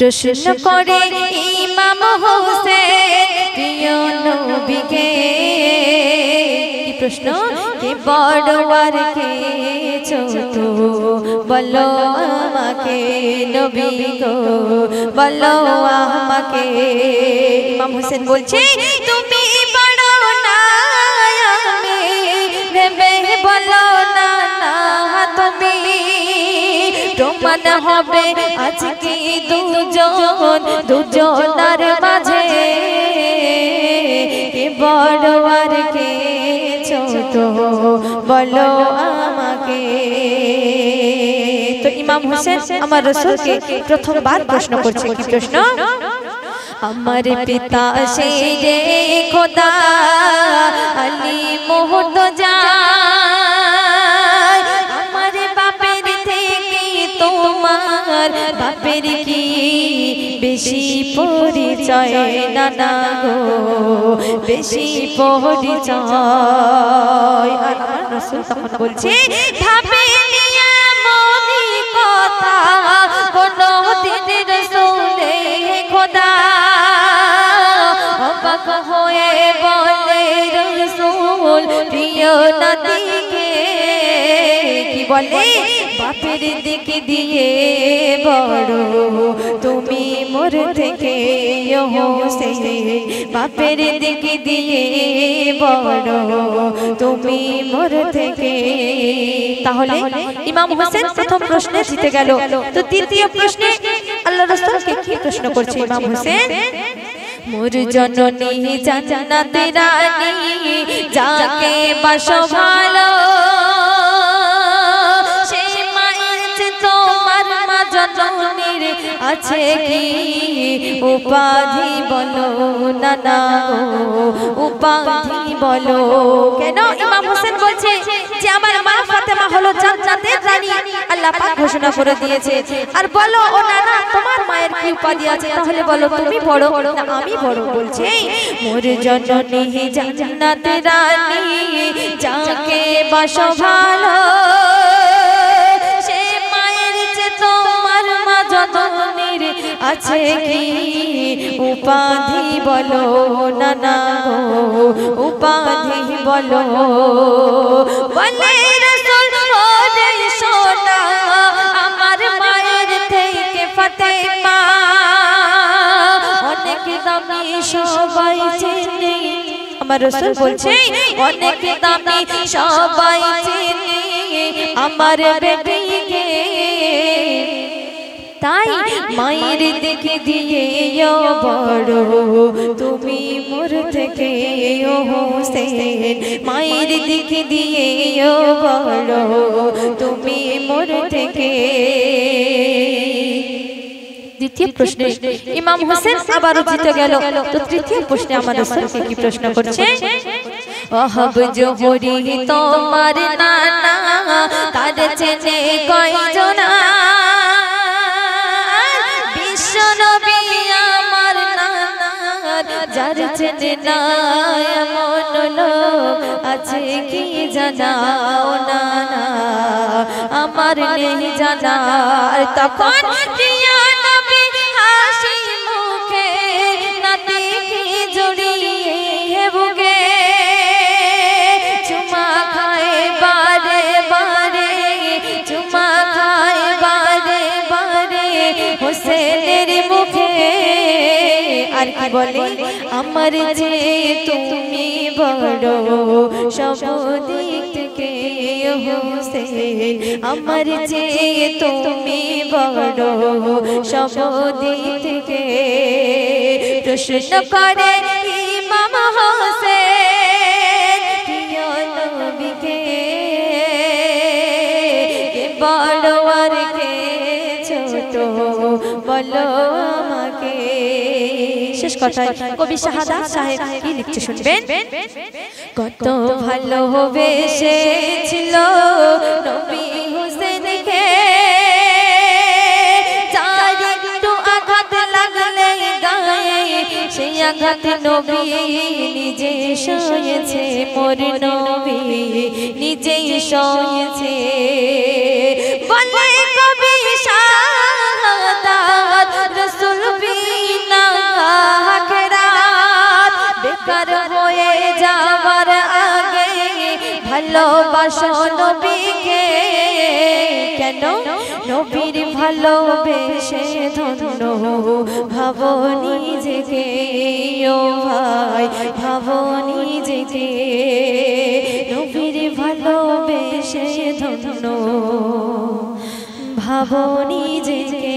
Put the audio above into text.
প্রশ্ন করে ইমাম হোসেন প্রিয় নবীকে। কি প্রশ্ন? কে বড় আর কে ছোট বলো আমাকে, নবী গো বলো আমাকে। ইমাম হোসেন বলছে তুমি বড় না আমি ভেবে বলো না না তুমি, প্রমাণ হবে আজকে দুজনার মাঝে কে বড় আর কে ছোট বলো আমাকে। তো ইমাম হোসেন আমার রাসূলকে প্রথমবার প্রশ্ন করছে। কি প্রশ্ন? আমার পিতা শেরে খোদা আলী মুর্তজা, আমার বাপের থেকে তোমার বাপের কি বেশি পরিচয় না না গো, বেশি পরিচয়। আর আমার রাসূল তখন বলছে ভাবে নিয়া মনি কথা কোনো দিন রাসূলে খোদা অবাক হয়ে বলে রাসূল প্রিয় নবীকে। কি বলে? বাপের দিকে দিয়ে বড় তুমি মোর থেকে হোসেন, বাপের দিকে দিয়ে বড় তুমি মোর থেকে। তাহলে ইমাম হোসেন প্রথম প্রশ্নে জিতে গেল। তো দ্বিতীয় প্রশ্নে আল্লাহ রাসূলকে কি প্রশ্ন করছে ইমাম হোসেন? মোর জননী জান্নাতের রানী যাকে বাসো ভালো, সে মায়ের তোমার মা জননীর আছে কি উপাধি বলো না না উপাধি বলো। কেন? ইমাম হোসেন বলছে যে আমার মা ফাতেমা হলো জান্নাতের রানী, আল্লাহ পাক ঘোষণা করে দিয়েছে। আর বলো ও নানা তোমার মায়ের কি উপাধি আছে? তাহলে বলো তুমি বড় না আমি বড়? বলছে মোর জননী জান্নাতের রানী যাকে বাসো ভালো, সে মায়ের যে তোমার মা জননীর আছে কি উপাধি বলো না না উপাধি বলো। বলে রাসূল ওরে সোনা আমার মায়ের থেকে ফাতেমা অনেক দামি সবাই চেনে। আমার রাসূল বলছে অনেক দামি সবাই চেনে আমার বেটিকে, তাই মায়ের দিকে দিয়ে বড় তুমি মোর থেকে হোসেন, মায়ের দিকে দিয়ে বড় তুমি মোর থেকে। দ্বিতীয় প্রশ্নে ইমাম হোসেন আবারও জিতে গেল। তো তৃতীয় প্রশ্নে আমার রাসূলকে কি প্রশ্ন করছে? ওহব জোহরি তোমার নানা তার চেনে কয়জনা, বিশ্ব নবী আমার নানার যার চেনে না এমন লোক আছে কি জানাও নানা আমার নেই জানা। তখন প্রিয় নবী হাসি মুখে নাতিকে জড়িয়ে বুকে চুমা খায় বারে বারে, চুমা খায় বারে বারে হোসেনের মুখে। আর কি বলে? আমার যে তুমি বড় সব দিক থেকে হোসেন, আমার যে তুমি বড় সব দিক থেকে। প্রশ্ন করে ইমাম হোসেন প্রিয় নবীকে কে বড় আর কে ছোট বলো আমাকে। শেষ কথায় কবি শাহাদাত সাহেব কি লিখছে শুনবেন? কত ভালোবেসেছিল নবী হোসেনকে, যার একটু আঘাত লাগলে গায়ে সেই আঘাত নবী নিজে সয়েছে, মোর নবী নিজেই সয়েছে। বলে কবি শাহাদাত রাসূল বেকার হয়ে যাওয়ার আগে ভালোবাসো নবীকে কেন নবীর ভালোবেসে ধন্য ভাবো নিজেকে ও ভাই ভাবো নিজেকে নবীর ভালোবেসে ধন্য ভাবো নিজেকে